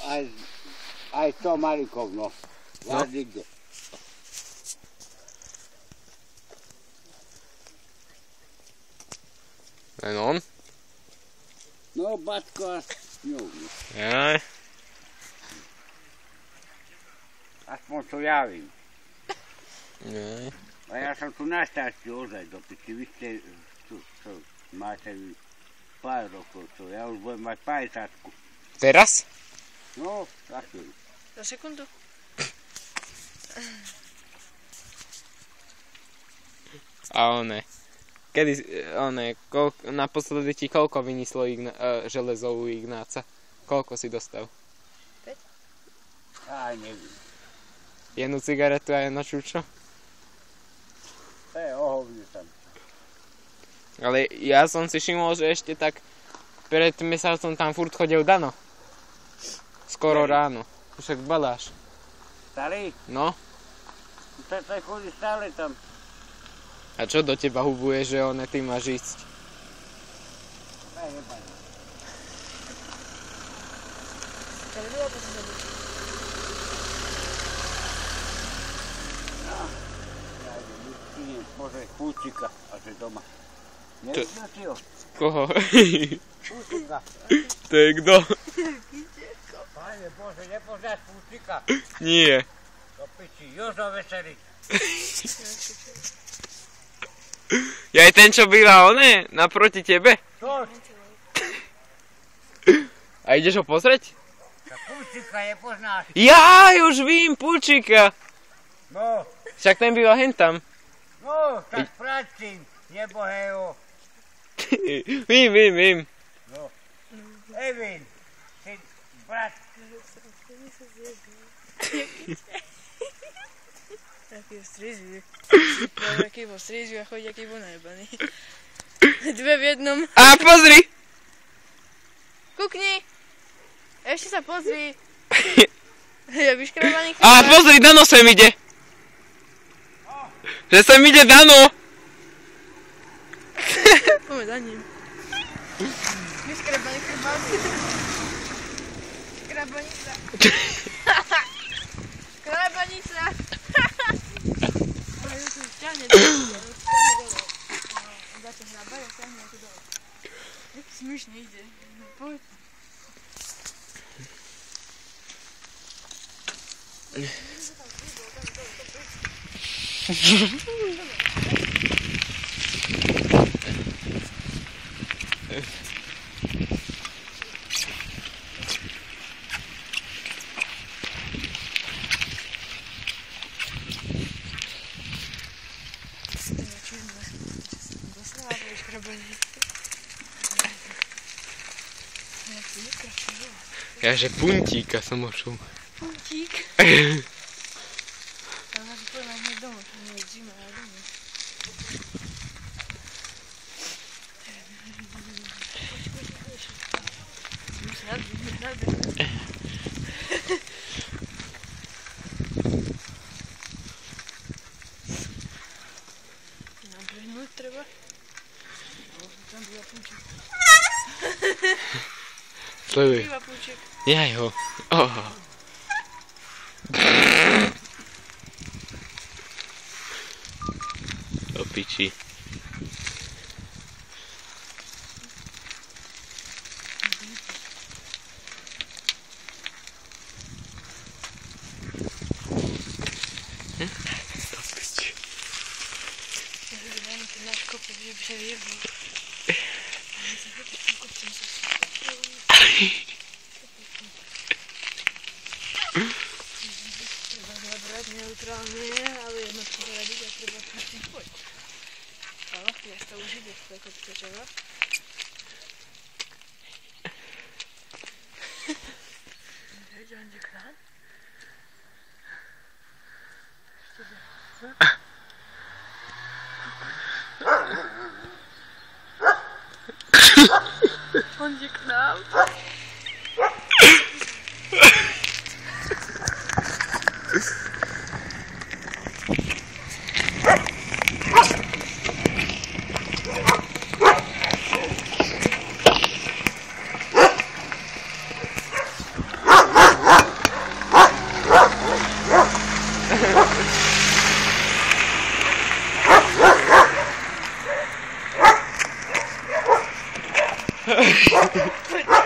aj to Marikov, no. Ja nikde. Len on? No, Batko a s ňou. Jaj. Aspoň to ja vím. Jaj. A ja som tu našťastie ozaj do piči. Vy ste, čo máte pár rokov, čo ja už budem mať 50-ku. Teraz? No, za chvíľu. Za sekundu. A kedy, naposledy ti koľko vynislo železo u Ignáca? Koľko si dostal? 5? Aj neviem. Jednu cigaretu a jedno čučo? To je ohovne tam. Ale ja som si všimol, že ešte tak pred mesiacom tam furt chodil Dano. Skoro ráno. Však baláš. Starý? No. To chodí stále tam. A čo do teba hubuje, že ty máš ísť? Aj nepadne. Ja idem pozrieť Púčika, a že doma. Nevidel si ho? Koho? Púčika. To je kto? Pane Bože, nepoznáš Púčika? Nie. Do piči, Jožo Veselý. Ja aj ten, čo býva naproti tebe? Čo? A ideš ho pozrieť? Púčika nepoznáš? Ja už vím, Púčika. No. Však ten býva hentam. No, tak pracím, nebohejo. Vím. No. Evin, si brat. Taký ho strizujú. Taký ho strizujú a chodí, aký bol najebaný. Dve v jednom. A pozri! Kukni! Ešte sa pozri. Ja vyškrabaný chvíľa. A pozri, Dano sem ide. Že sem ide Dano. Poďme za ním. Vyškrabaný chrbáci. Škrabanica. Škrabanica. Ťahne dole. On začne hrabať a ťahne to dole. Jaký smiešný ide. Poď. Ja, že puntíka som ošul. Puntík? Tam máš povedať hneď domov, to nie je zima, ale domov. Musím nadbieť. Nabrehnúť treba. Tam býva punčík. Sleduj. Býva punčík. Jaj ho. Oh. Do piči. Do piči. Ja vidím, ani ten náš kopec, že by sa vyjebol. Ale sa chodí s tým kopcom sa treba zabrať neutrálne, ale jednotku zaradiť a treba každý poď. Áno, ja sa už ide v tej kopce, čego? Veď, on ide k nám? On ide k nám. Poď.